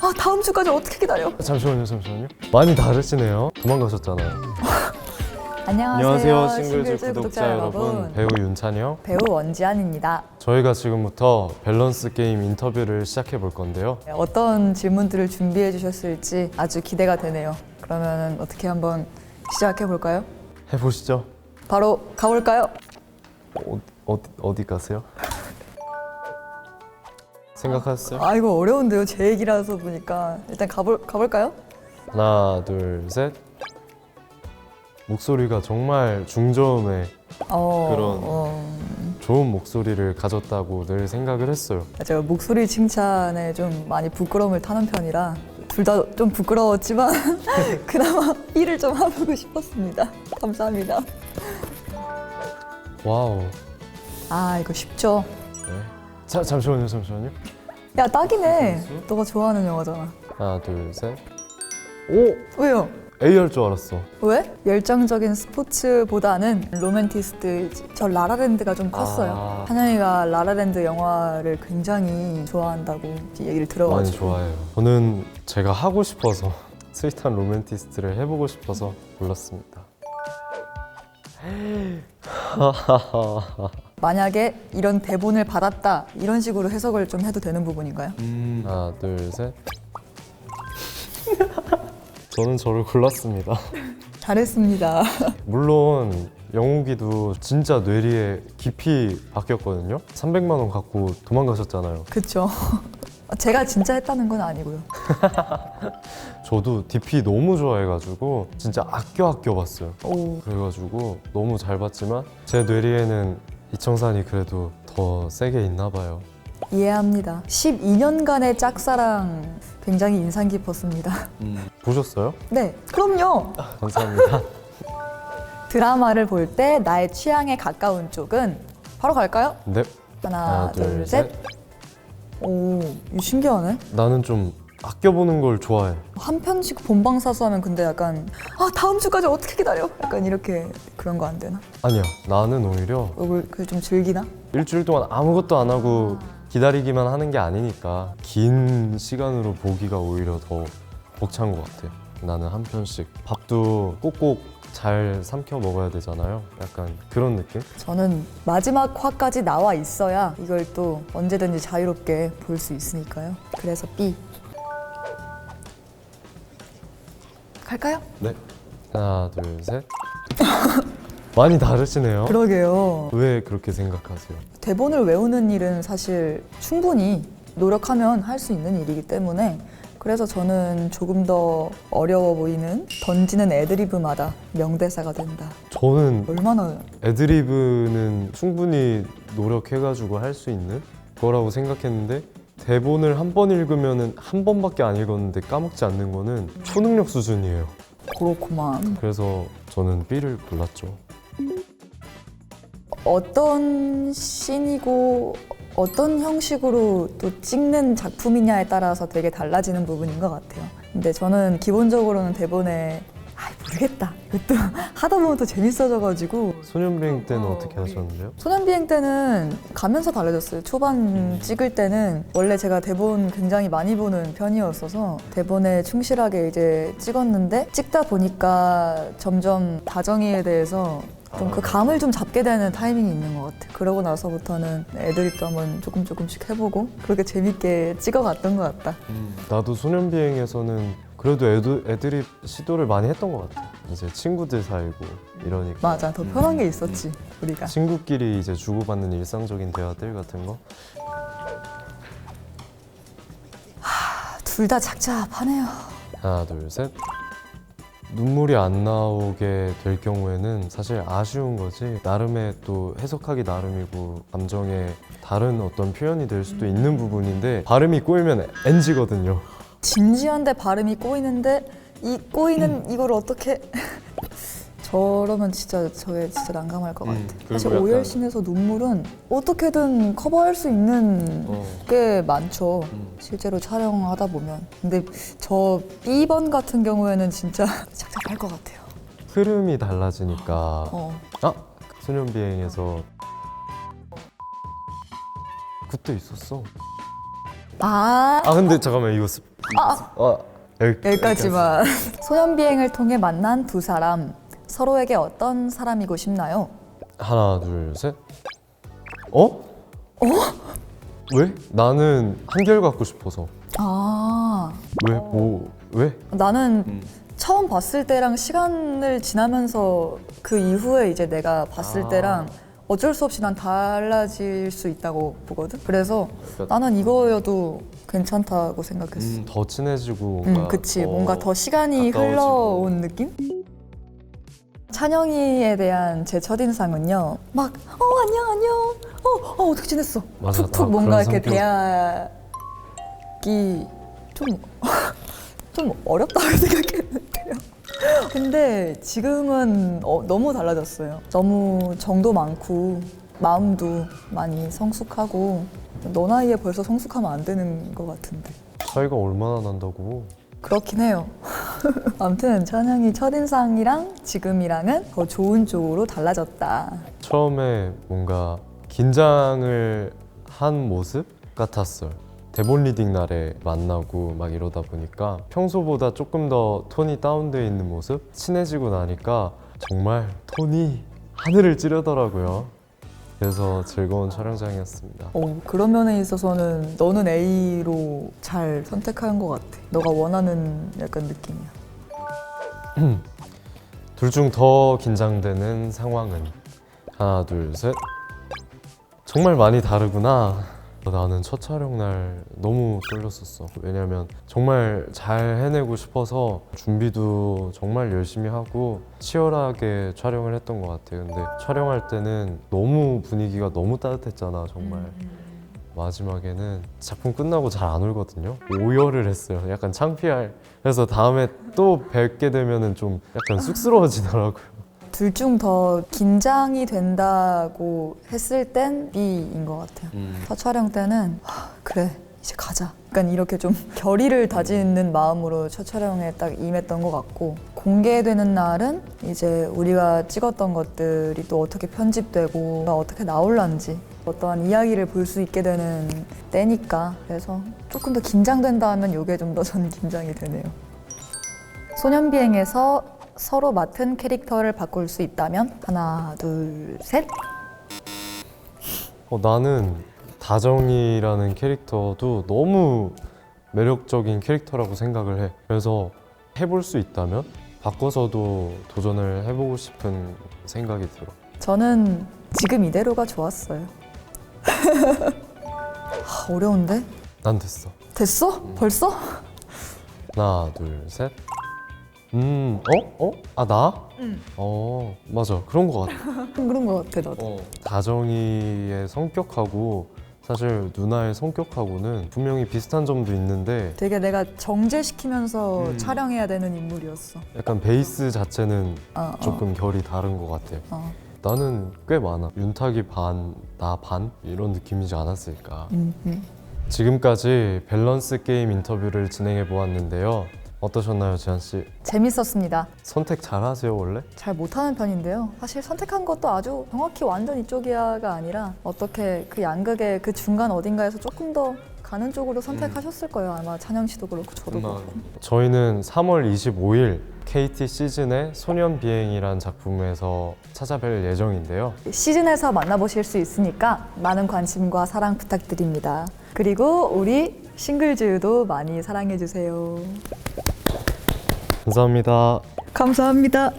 아, 다음 주까지 어떻게 기다려? 잠시만요. 많이 다르시네요. 도망가셨잖아요. 안녕하세요, 싱글즈 구독자 여러분. 배우 윤찬이요. 배우 원지안입니다. 저희가 지금부터 밸런스 게임 인터뷰를 시작해 볼 건데요. 어떤 질문들을 준비해 주셨을지 아주 기대가 되네요. 그러면 어떻게 한번 시작해 볼까요? 해보시죠. 바로 가볼까요? 어디 가세요? 생각하셨어요? 아, 이거 어려운데요. 제 얘기라서 보니까 일단 가볼까요? 하나, 둘, 셋. 목소리가 정말 중저음의 좋은 목소리를 가졌다고 늘 생각을 했어요. 제가 목소리 칭찬에 좀 많이 부끄러움을 타는 편이라 둘 다 좀 부끄러웠지만 그나마 일을 좀 해보고 싶었습니다. 감사합니다. 와우. 아, 이거 쉽죠? 네. 자, 잠시만요. 야, 딱이네. 너가 좋아하는 영화잖아. 하나, 둘, 셋. 오! 왜요? A 할 줄 알았어. 왜? 열정적인 스포츠보다는 로맨티스트. 저 라라랜드가 좀 컸어요. 한영이가 라라랜드 영화를 굉장히 좋아한다고 얘기를 많이 들어가지고. 좋아해요. 저는 제가 하고 싶어서 스윗한 로맨티스트를 해보고 싶어서 골랐습니다. 만약에 이런 대본을 받았다 이런 식으로 해석을 좀 해도 되는 부분인가요? 하나, 둘, 셋. 저는 저를 골랐습니다. 잘했습니다. 물론 영욱이도 진짜 뇌리에 깊이 박혔거든요. 300만 원 갖고 도망가셨잖아요. 그쵸. 제가 진짜 했다는 건 아니고요. 저도 DP 너무 좋아해가지고 진짜 아껴 봤어요. 오. 그래가지고 너무 잘 봤지만 제 뇌리에는 이청산이 그래도 더 세게 있나 봐요. 이해합니다. 12년간의 짝사랑 굉장히 인상 깊었습니다. 보셨어요? 네, 그럼요. 감사합니다. 드라마를 볼 때 나의 취향에 가까운 쪽은 바로 갈까요? 네. 하나, 둘, 셋. 오, 이거 신기하네. 나는 좀 아껴보는 걸 좋아해. 한 편씩 본방사수하면 근데 약간 아, 다음 주까지 어떻게 기다려? 약간 이렇게 그런 거 안 되나? 아니야, 나는 오히려 이걸 그걸 좀 즐기나? 일주일 동안 아무것도 안 하고 기다리기만 하는 게 아니니까 긴 시간으로 보기가 오히려 더 벅찬 것 같아. 나는 한 편씩 밥도 꼭꼭 잘 삼켜 먹어야 되잖아요. 약간 그런 느낌? 저는 마지막 화까지 나와 있어야 이걸 또 언제든지 자유롭게 볼 수 있으니까요. 그래서 B. 갈까요? 네. 하나, 둘, 셋. 많이 다르시네요. 그러게요. 왜 그렇게 생각하세요? 대본을 외우는 일은 사실 충분히 노력하면 할 수 있는 일이기 때문에 그래서 저는 조금 더 어려워 보이는 던지는 애드리브마다 명대사가 된다. 저는 얼마나 애드리브는 충분히 노력해가지고 할 수 있는 거라고 생각했는데 대본을 한 번 읽으면 한 번밖에 안 읽었는데 까먹지 않는 거는 초능력 수준이에요. 그렇구만. 그래서 저는 B를 골랐죠. 어떤 씬이고 어떤 형식으로 또 찍는 작품이냐에 따라서 되게 달라지는 부분인 것 같아요. 근데 저는 기본적으로는 대본에 모르겠다. 이것도 하다 보면 또 재밌어져가지고 소년비행 때는 어떻게 하셨는데요? 소년비행 때는 가면서 달라졌어요. 초반 찍을 때는 원래 제가 대본 굉장히 많이 보는 편이었어서 대본에 충실하게 이제 찍었는데 찍다 보니까 점점 다정이에 대해서 좀 그 감을 좀 잡게 되는 타이밍이 있는 것 같아요. 그러고 나서부터는 애드립도 한번 조금씩 해보고 그렇게 재밌게 찍어갔던 것 같다. 나도 소년비행에서는 그래도 애드립 시도를 많이 했던 것 같아. 이제 친구들 사이고 이러니까. 맞아, 더 편한 게 있었지 우리가. 친구끼리 이제 주고받는 일상적인 대화들 같은 거. 둘 다 착잡하네요. 하나, 둘, 셋. 눈물이 안 나오게 될 경우에는 사실 아쉬운 거지. 나름의 또 해석하기 나름이고 감정의 다른 어떤 표현이 될 수도 있는 부분인데 발음이 꼬이면 NG거든요. 진지한데 발음이 꼬이는데 이 꼬이는 이걸 어떻게 저러면 진짜 저게 진짜 난감할 것 같아. 사실 그리고 약간- 오열신에서 눈물은 어떻게든 커버할 수 있는 게 많죠. 실제로 촬영하다 보면. 근데 저 B번 같은 경우에는 진짜 착잡할 것 같아요. 흐름이 달라지니까. 어. 소년비행에서 그때 있었어. 아, 근데 잠깐만 이거 여기까지만. 소년비행을 통해 만난 두 사람, 서로에게 어떤 사람이고 싶나요? 하나, 둘, 셋. 어? 왜? 나는 한결 갖고 싶어서. 아, 왜? 뭐? 왜? 나는 처음 봤을 때랑 시간을 지나면서 그 이후에 이제 내가 봤을 때랑 어쩔 수 없이 난 달라질 수 있다고 보거든. 그래서 나는 이거여도 괜찮다고 생각했어. 더 친해지고 뭔가 그치. 뭔가 더 시간이 가까워지고. 흘러온 느낌? 찬영이에 대한 제 첫인상은요. 막, 안녕. 어떻게 지냈어? 맞아, 툭툭 나 뭔가 그런 이렇게 성격. 대하기 좀 어렵다고 생각했는데요. 근데 지금은 너무 달라졌어요. 너무 정도 많고 마음도 많이 성숙하고 너 나이에 벌써 성숙하면 안 되는 것 같은데. 차이가 얼마나 난다고. 그렇긴 해요. 아무튼 찬영이 첫인상이랑 지금이랑은 더 좋은 쪽으로 달라졌다. 처음에 뭔가 긴장을 한 모습 같았어요. 대본 리딩 날에 만나고 막 이러다 보니까 평소보다 조금 더 톤이 다운되어 있는 모습? 친해지고 나니까 정말 톤이 하늘을 찌르더라고요. 그래서 즐거운 촬영장이었습니다. 그런 면에 있어서는 너는 A로 잘 선택한 것 같아. 너가 원하는 약간 느낌이야. 둘 중 더 긴장되는 상황은? 하나, 둘, 셋. 정말 많이 다르구나. 나는 첫 촬영 날 너무 떨렸었어. 왜냐면 정말 잘 해내고 싶어서 준비도 정말 열심히 하고 치열하게 촬영을 했던 것 같아. 근데 촬영할 때는 너무 분위기가 너무 따뜻했잖아, 정말. 마지막에는 작품 끝나고 잘 안 울거든요. 오열을 했어요. 약간 창피할. 그래서 다음에 또 뵙게 되면은 좀 약간 쑥스러워지더라고요. 둘 중 더 긴장이 된다고 했을 땐 B인 것 같아요. 첫 촬영 때는 그래 이제 가자. 약간 이렇게 좀 결의를 다지는 마음으로 첫 촬영에 딱 임했던 것 같고, 공개되는 날은 이제 우리가 찍었던 것들이 또 어떻게 편집되고 어떻게 나올란지 어떠한 이야기를 볼 수 있게 되는 때니까, 그래서 조금 더 긴장된다 하면 이게 좀 더 저는 긴장이 되네요. 소년비행에서 서로 맡은 캐릭터를 바꿀 수 있다면? 하나, 둘, 셋. 나는 다정이라는 캐릭터도 너무 매력적인 캐릭터라고 생각을 해. 그래서 해볼 수 있다면 바꿔서도 도전을 해보고 싶은 생각이 들어. 저는 지금 이대로가 좋았어요. 어려운데? 난 됐어. 됐어? 벌써? 하나, 둘, 셋. 나? 응. 맞아. 그런 것 같아. 그런 것 같아 나도. 다정이의 성격하고 사실 누나의 성격하고는 분명히 비슷한 점도 있는데 되게 내가 정제시키면서 촬영해야 되는 인물이었어. 약간 베이스 자체는 어. 조금 결이 다른 것 같아. 나는 꽤 많아. 윤탁이 반, 나 반? 이런 느낌이지 않았을까. 지금까지 밸런스 게임 인터뷰를 진행해 보았는데요. 어떠셨나요, 지한 씨? 재밌었습니다. 선택 잘하세요, 원래? 잘 못하는 편인데요. 사실 선택한 것도 아주 정확히 완전 이쪽이야가 아니라 어떻게 그 양극의 그 중간 어딘가에서 조금 더 가는 쪽으로 선택하셨을 거예요. 아마 찬영 씨도 그렇고 저도 그렇고. 저희는 3월 25일 KT 시즌의 소년비행이란 작품에서 찾아뵐 예정인데요. 시즌에서 만나보실 수 있으니까 많은 관심과 사랑 부탁드립니다. 그리고 우리 싱글즈도 많이 사랑해주세요. 감사합니다. 감사합니다.